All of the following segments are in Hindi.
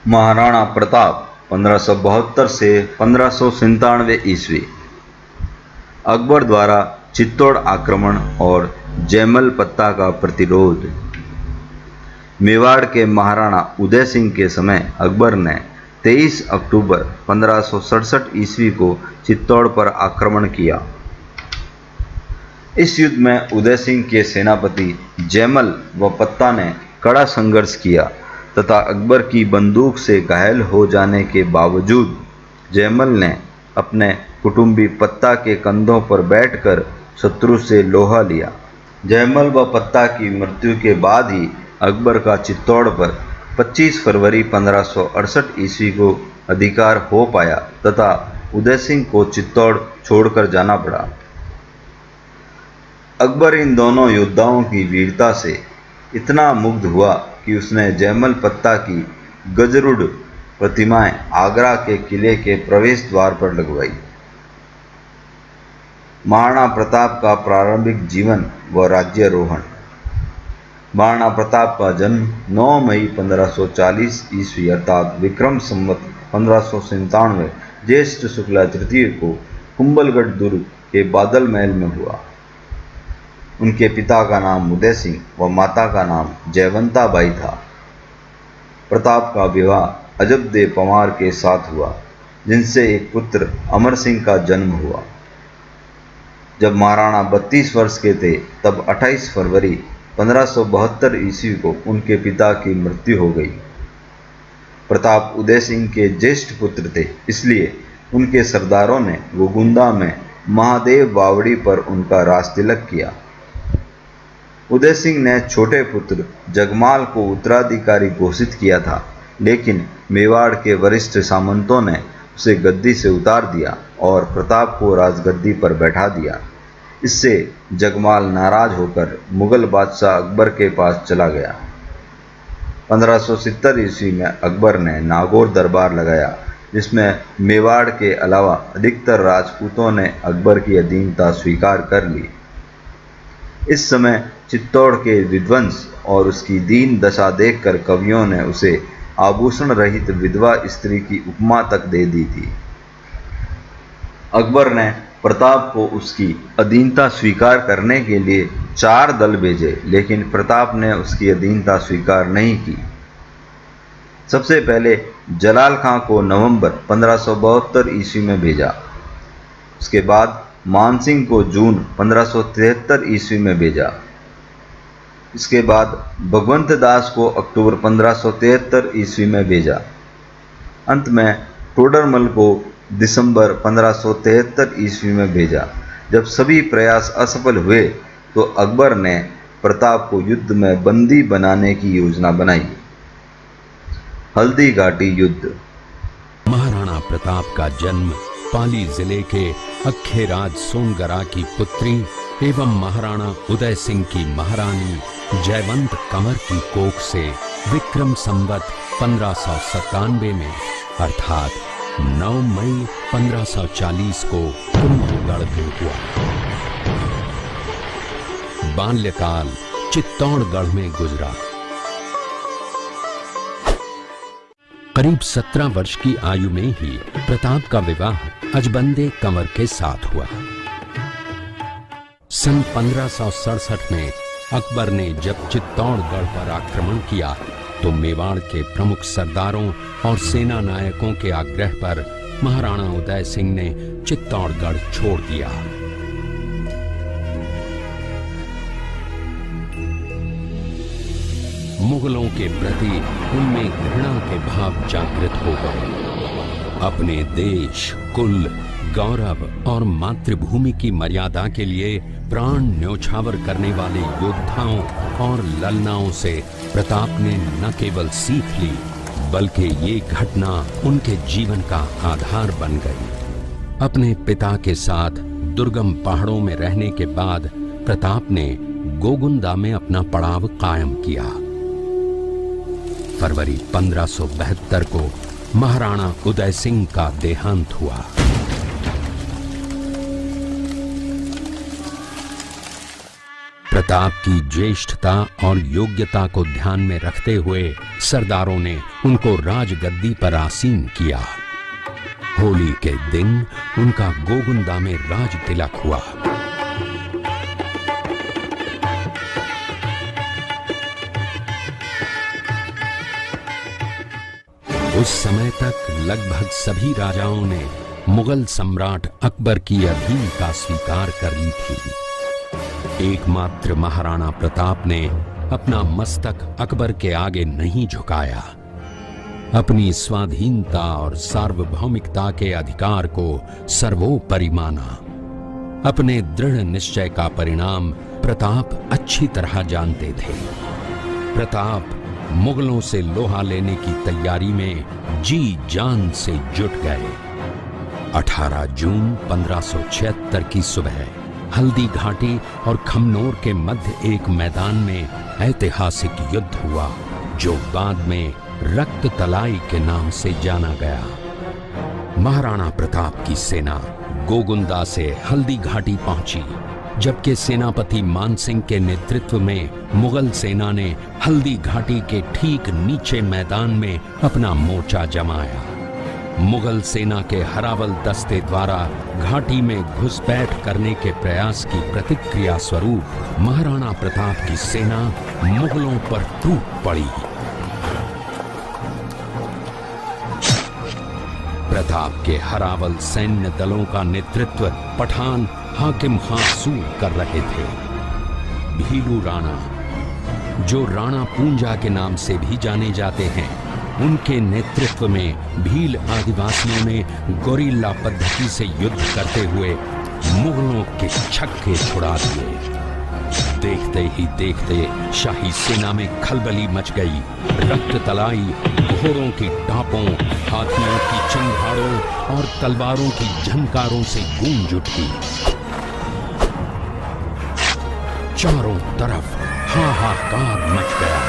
महाराणा प्रताप 1572 से 1597 ईस्वी। अकबर द्वारा चित्तौड़ आक्रमण और जयमल पत्ता का प्रतिरोध। मेवाड़ के महाराणा उदय सिंह के समय अकबर ने 23 अक्टूबर 1567 ईस्वी को चित्तौड़ पर आक्रमण किया। इस युद्ध में उदय सिंह के सेनापति जयमल व पत्ता ने कड़ा संघर्ष किया तथा अकबर की बंदूक से घायल हो जाने के बावजूद जयमल ने अपने कुटुंबी पत्ता के कंधों पर बैठकर शत्रु से लोहा लिया। जयमल व पत्ता की मृत्यु के बाद ही अकबर का चित्तौड़ पर 25 फरवरी 1568 ईस्वी को अधिकार हो पाया तथा उदय सिंह को चित्तौड़ छोड़कर जाना पड़ा। अकबर इन दोनों योद्धाओं की वीरता से इतना मुग्ध हुआ कि उसने जयमल पत्ता की गजरुड प्रतिमाएं आगरा के किले के प्रवेश द्वार पर लगवाई। महाराणा प्रताप का प्रारंभिक जीवन व राज्यारोहण। महाराणा प्रताप का जन्म 9 मई 1540 ईस्वी अर्थात विक्रम संवत 1597 ज्येष्ठ शुक्ला तृतीय को कुंभलगढ़ दुर्ग के बादल महल में हुआ। उनके पिता का नाम उदय सिंह व माता का नाम जयवंता बाई था। प्रताप का विवाह अजबदेव पंवार के साथ हुआ जिनसे एक पुत्र अमर सिंह का जन्म हुआ। जब महाराणा 32 वर्ष के थे तब 28 फरवरी 1572 ईस्वी को उनके पिता की मृत्यु हो गई। प्रताप उदय सिंह के ज्येष्ठ पुत्र थे, इसलिए उनके सरदारों ने गोगुंदा में महादेव बावड़ी पर उनका राजतिलक किया। उदय सिंह ने छोटे पुत्र जगमाल को उत्तराधिकारी घोषित किया था, लेकिन मेवाड़ के वरिष्ठ सामंतों ने उसे गद्दी से उतार दिया और प्रताप को राजगद्दी पर बैठा दिया। इससे जगमाल नाराज होकर मुगल बादशाह अकबर के पास चला गया। 1570 ईस्वी में अकबर ने नागौर दरबार लगाया, जिसमें मेवाड़ के अलावा अधिकतर राजपूतों ने अकबर की अधीनता स्वीकार कर ली। इस समय चित्तौड़ के विध्वंस और उसकी दीन दशा देखकर कवियों ने उसे आभूषण रहित विधवा स्त्री की उपमा तक दे दी थी। अकबर ने प्रताप को उसकी अधीनता स्वीकार करने के लिए 4 दल भेजे, लेकिन प्रताप ने उसकी अधीनता स्वीकार नहीं की। सबसे पहले जलाल खां को नवंबर 1572 ईस्वी में भेजा। उसके बाद मानसिंह को जून 1573 ईस्वी में भेजा। इसके बाद भगवंत दास को अक्टूबर 1573 ईस्वी में भेजा। अंत में टोडरमल को दिसंबर 1573 ईस्वी में भेजा। जब सभी प्रयास असफल हुए तो अकबर ने प्रताप को युद्ध में बंदी बनाने की योजना बनाई। हल्दी घाटी युद्ध। महाराणा प्रताप का जन्म पाली जिले के अखेराज सोनगरा की पुत्री एवं महाराणा उदय सिंह की महारानी जयवंत कंवर की कोख से विक्रम संवत 1597 में अर्थात 9 मई 1540 को कुंभलगढ़ में हुआ। बाल्यकाल चित्तौड़गढ़ में गुजरा। करीब 17 वर्ष की आयु में ही प्रताप का विवाह अजबंदे कंवर के साथ हुआ। सन 1567 में अकबर ने जब चित्तौड़गढ़ पर आक्रमण किया तो मेवाड़ के प्रमुख सरदारों और सेना नायकों के आग्रह पर महाराणा उदय सिंह ने चित्तौड़गढ़ छोड़ दिया। मुगलों के प्रति उनमें घृणा के भाव जागृत हो गए। अपने देश, कुल, गौरव और मातृभूमि की मर्यादा के लिए प्राण न्योछावर करने वाले योद्धाओं और ललनाओं से प्रताप ने न केवल सीख ली बल्कि ये घटना उनके जीवन का आधार बन गई। अपने पिता के साथ दुर्गम पहाड़ों में रहने के बाद प्रताप ने गोगुंदा में अपना पड़ाव कायम किया। फरवरी 1572 को महाराणा उदय सिंह का देहांत हुआ। प्रताप की ज्येष्ठता और योग्यता को ध्यान में रखते हुए सरदारों ने उनको राजगद्दी पर आसीन किया। होली के दिन उनका गोगुंदा में राज तिलक हुआ। उस समय तक लगभग सभी राजाओं ने मुगल सम्राट अकबर की अधीनता स्वीकार कर ली थी। एकमात्र महाराणा प्रताप ने अपना मस्तक अकबर के आगे नहीं झुकाया। अपनी स्वाधीनता और सार्वभौमिकता के अधिकार को सर्वोपरि माना। अपने दृढ़ निश्चय का परिणाम प्रताप अच्छी तरह जानते थे। प्रताप मुगलों से लोहा लेने की तैयारी में जी जान से जुट गए। 18 जून 1576 की सुबह हल्दी घाटी और खमनोर के मध्य एक मैदान में ऐतिहासिक युद्ध हुआ, जो बाद में रक्त तलाई के नाम से जाना गया। महाराणा प्रताप की सेना गोगुंदा से हल्दी घाटी पहुंची, जबकि सेनापति मानसिंह के नेतृत्व में मुगल सेना ने हल्दी घाटी के ठीक नीचे मैदान में अपना मोर्चा जमाया। मुगल सेना के हरावल दस्ते द्वारा घाटी में घुसपैठ करने के प्रयास की प्रतिक्रिया स्वरूप महाराणा प्रताप की सेना मुगलों पर टूट पड़ी। प्रताप के हरावल सैन्य दलों का नेतृत्व पठान हाकिम खां सूर कर रहे थे। भीलू राणा, जो राणा पूंजा के नाम से भी जाने जाते हैं, उनके नेतृत्व में भील आदिवासियों ने गोरिल्ला पद्धति से युद्ध करते हुए मुगलों के छक्के छुड़ा दिए। देखते ही देखते शाही सेना में खलबली मच गई। रक्त तलाई घोड़ों की टापों, हाथियों की चिंगारों और तलवारों की झनकारों से गूंज उठी। चारों तरफ हाहाकार मच गया।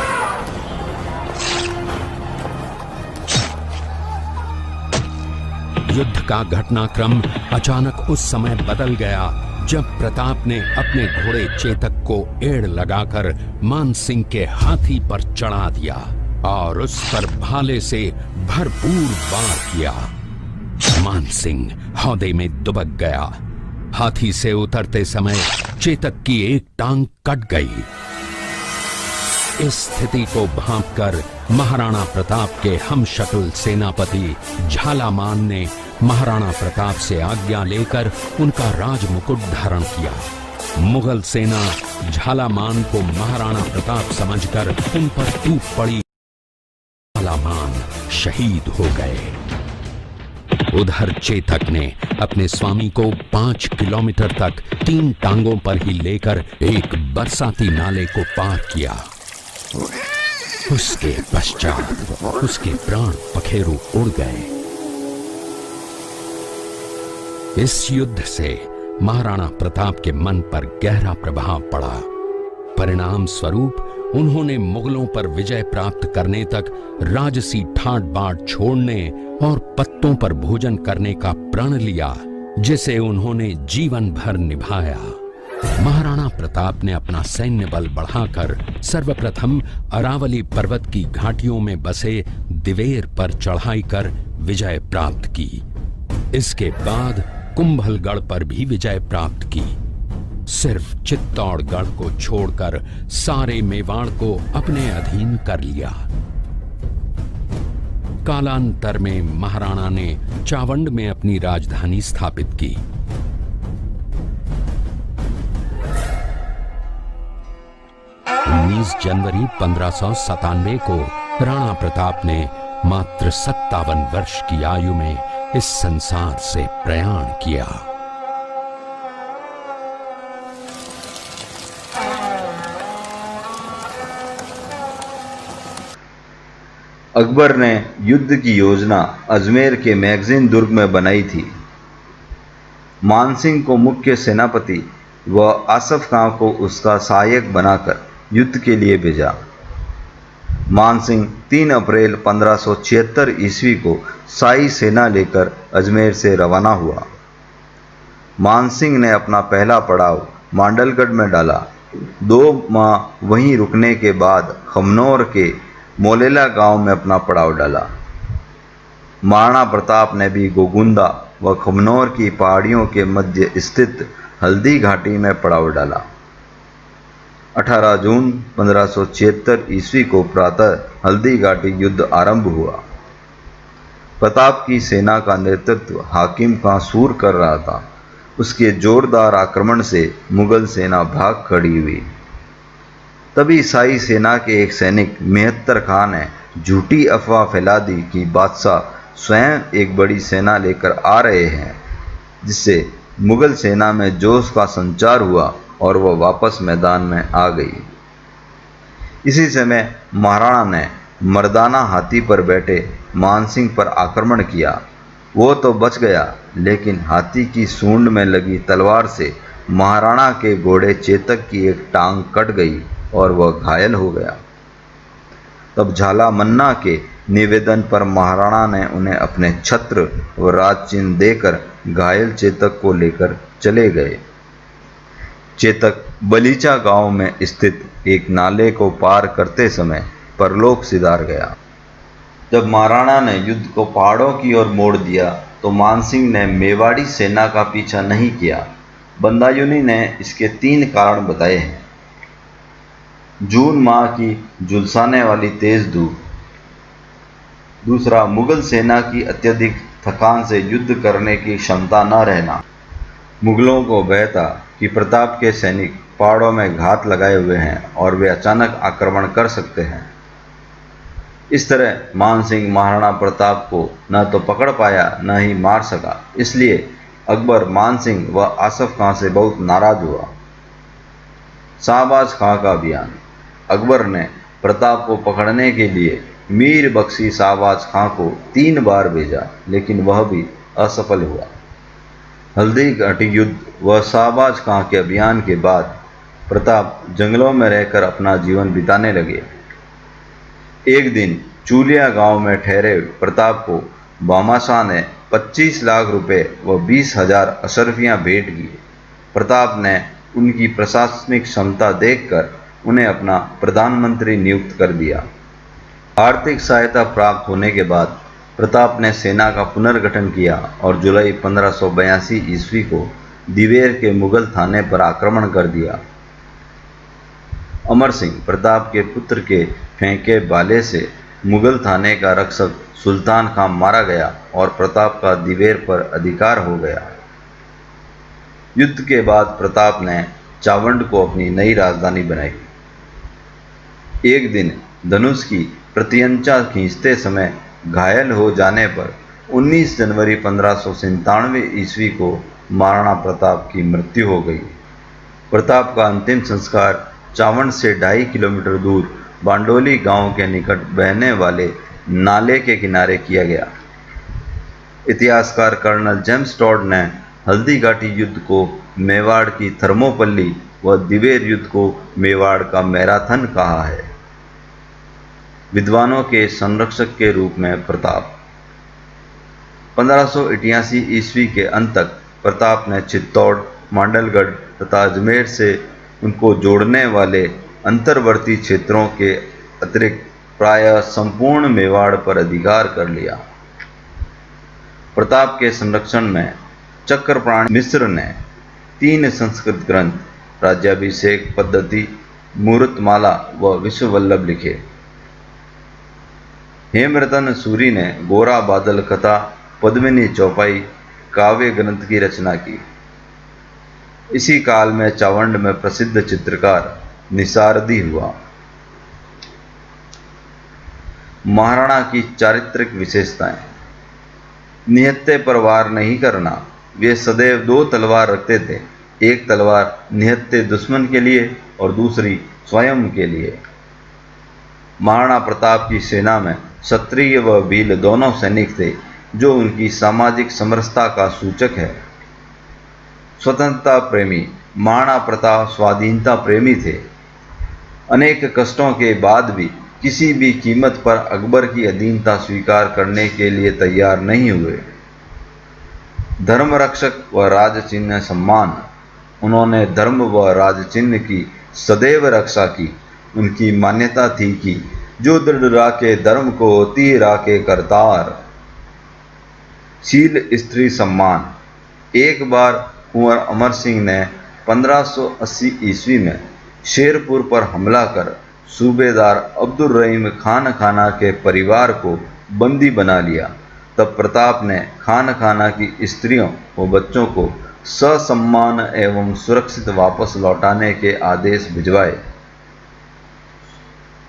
युद्ध का घटनाक्रम अचानक उस समय बदल गया जब प्रताप ने अपने घोड़े चेतक को एड़ लगाकर मानसिंह के हाथी पर चढ़ा दिया और उस पर भाले से भरपूर वार किया। मानसिंह हौदे में दुबक गया। हाथी से उतरते समय चेतक की एक टांग कट गई। इस स्थिति को भांपकर महाराणा प्रताप के हमशक्ल सेनापति झालामान ने महाराणा प्रताप से आज्ञा लेकर उनका राजमुकुट धारण किया। मुगल सेना झालामान को महाराणा प्रताप समझकर उन पर टूट पड़ी। झालामान शहीद हो गए। उधर चेतक ने अपने स्वामी को 5 किलोमीटर तक 3 टांगों पर ही लेकर एक बरसाती नाले को पार किया। उसके पश्चात उसके प्राण पखेरु उड़ गए। इस युद्ध से महाराणा प्रताप के मन पर गहरा प्रभाव पड़ा। परिणाम स्वरूप उन्होंने मुगलों पर विजय प्राप्त करने तक राजसी ठाट बाट छोड़ने और पत्तों पर भोजन करने का प्रण लिया, जिसे उन्होंने जीवन भर निभाया। महाराणा प्रताप ने अपना सैन्य बल बढ़ाकर सर्वप्रथम अरावली पर्वत की घाटियों में बसे दिवेर पर चढ़ाई कर विजय प्राप्त की। इसके बाद कुंभलगढ़ पर भी विजय प्राप्त की। सिर्फ चित्तौड़गढ़ को छोड़कर सारे मेवाड़ को अपने अधीन कर लिया। कालांतर में महाराणा ने चावंड में अपनी राजधानी स्थापित की। जनवरी 1597 को राणा प्रताप ने मात्र 57 वर्ष की आयु में इस संसार से प्रयाण किया। अकबर ने युद्ध की योजना अजमेर के मैगजीन दुर्ग में बनाई थी। मानसिंह को मुख्य सेनापति व आसफ खां को उसका सहायक बनाकर युद्ध के लिए भेजा। मानसिंह 3 अप्रैल 1576 ईस्वी को शाही सेना लेकर अजमेर से रवाना हुआ। मानसिंह ने अपना पहला पड़ाव मांडलगढ़ में डाला 2 माह वहीं रुकने के बाद खमनौर के मोलेला गांव में अपना पड़ाव डाला। महाराणा प्रताप ने भी गोगुंदा व खमनौर की पहाड़ियों के मध्य स्थित हल्दी घाटी में पड़ाव डाला। 18 जून 1576 ईस्वी को प्रातः हल्दी घाटी युद्ध आरंभ हुआ। प्रताप की सेना का नेतृत्व हाकिम खां सूर कर रहा था। उसके जोरदार आक्रमण से मुगल सेना भाग खड़ी हुई। तभी शाही सेना के एक सैनिक मेहत्तर खां ने झूठी अफवाह फैला दी कि बादशाह स्वयं एक बड़ी सेना लेकर आ रहे हैं, जिससे मुगल सेना में जोश का संचार हुआ और वह वापस मैदान में आ गई। इसी समय महाराणा ने मर्दाना हाथी पर बैठे मानसिंह पर आक्रमण किया। वो तो बच गया, लेकिन हाथी की सूंड में लगी तलवार से महाराणा के घोड़े चेतक की एक टांग कट गई और वह घायल हो गया। तब झाला मन्ना के निवेदन पर महाराणा ने उन्हें अपने छत्र व राज चिन्ह देकर घायल चेतक को लेकर चले गए। चेतक बलीचा गांव में स्थित एक नाले को पार करते समय परलोक सिधार गया। जब महाराणा ने युद्ध को पहाड़ों की ओर मोड़ दिया तो मानसिंह ने मेवाड़ी सेना का पीछा नहीं किया। बंदायुनी ने इसके 3 कारण बताए हैं। जून माह की झुलसाने वाली तेज धूप, दूसरा मुगल सेना की अत्यधिक थकान से युद्ध करने की क्षमता न रहना। मुगलों को भय था कि प्रताप के सैनिक पहाड़ों में घात लगाए हुए हैं और वे अचानक आक्रमण कर सकते हैं। इस तरह मानसिंह महाराणा प्रताप को न तो पकड़ पाया न ही मार सका। इसलिए अकबर मानसिंह व आसफ खां से बहुत नाराज हुआ। शाहबाज खां का अभियान। अकबर ने प्रताप को पकड़ने के लिए मीर बख्शी शाहबाज खां को 3 बार भेजा, लेकिन वह भी असफल हुआ। हल्दी घाटी युद्ध व शाहबाज खां के अभियान के बाद प्रताप जंगलों में रहकर अपना जीवन बिताने लगे। एक दिन चूलिया गांव में ठहरे प्रताप को बामाशाह ने 25 लाख रुपए व 20,000 अशर्फियां भेंट की। प्रताप ने उनकी प्रशासनिक क्षमता देखकर उन्हें अपना प्रधानमंत्री नियुक्त कर दिया। आर्थिक सहायता प्राप्त होने के बाद प्रताप ने सेना का पुनर्गठन किया और जुलाई 1582 ईस्वी को दिवेर के मुगल थाने पर आक्रमण कर दिया। अमर सिंह प्रताप के पुत्र के फेंके भाले से मुगल थाने का रक्षक सुल्तान खां मारा गया और प्रताप का दिवेर पर अधिकार हो गया। युद्ध के बाद प्रताप ने चावंड को अपनी नई राजधानी बनाई। एक दिन धनुष की प्रत्यंचा खींचते समय घायल हो जाने पर 19 जनवरी 1597 ईस्वी को महाराणा प्रताप की मृत्यु हो गई। प्रताप का अंतिम संस्कार चावंड से 2.5 किलोमीटर दूर बांडोली गांव के निकट बहने वाले नाले के किनारे किया गया। इतिहासकार कर्नल जेम्स टॉड ने हल्दी घाटी युद्ध को मेवाड़ की थर्मोपल्ली व दिवेर युद्ध को मेवाड़ का मैराथन कहा है। विद्वानों के संरक्षक के रूप में प्रताप। 1588 ईस्वी के अंत तक प्रताप ने चित्तौड़, मांडलगढ़ तथा अजमेर से उनको जोड़ने वाले अंतर्वर्ती क्षेत्रों के अतिरिक्त प्रायः संपूर्ण मेवाड़ पर अधिकार कर लिया। प्रताप के संरक्षण में चक्रपाणि मिश्र ने 3 संस्कृत ग्रंथ राज्याभिषेक पद्धति, मूर्तमाला व विश्ववल्लभ लिखे। हेमरतन सूरी ने गोरा बादल कथा, पद्मिनी चौपाई काव्य ग्रंथ की रचना की। इसी काल में चावंड में प्रसिद्ध चित्रकार निसारदी हुआ। महाराणा की चारित्रिक विशेषताएं। निहत्थे पर वार नहीं करना। वे सदैव 2 तलवार रखते थे, एक तलवार निहत्थे दुश्मन के लिए और दूसरी स्वयं के लिए। महाराणा प्रताप की सेना में क्षत्रिय व भील दोनों सैनिक थे, जो उनकी सामाजिक समरसता का सूचक है। स्वतंत्रता प्रेमी। महाराणा प्रताप स्वाधीनता प्रेमी थे। अनेक कष्टों के बाद भी किसी भी कीमत पर अकबर की अधीनता स्वीकार करने के लिए तैयार नहीं हुए। धर्म रक्षक व राजचिन्ह सम्मान। उन्होंने धर्म व राजचिन्ह की सदैव रक्षा की। उनकी मान्यता थी कि जो दृढ़ राखे धर्म को ती राखे करतार। शील स्त्री सम्मान। एक बार कुंवर अमर सिंह ने 1580 ईस्वी में शेरपुर पर हमला कर सूबेदार अब्दुल रहीम खान खाना के परिवार को बंदी बना लिया। तब प्रताप ने खान खाना की स्त्रियों व बच्चों को ससम्मान एवं सुरक्षित वापस लौटाने के आदेश भिजवाए।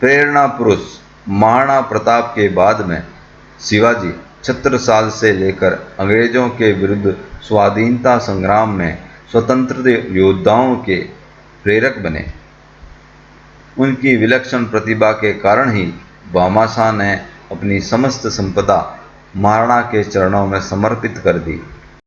प्रेरणा पुरुष। महाराणा प्रताप के बाद में शिवाजी छत्रसाल से लेकर अंग्रेजों के विरुद्ध स्वाधीनता संग्राम में स्वतंत्रता योद्धाओं के प्रेरक बने। उनकी विलक्षण प्रतिभा के कारण ही भामाशाह ने अपनी समस्त संपदा महाराणा के चरणों में समर्पित कर दी।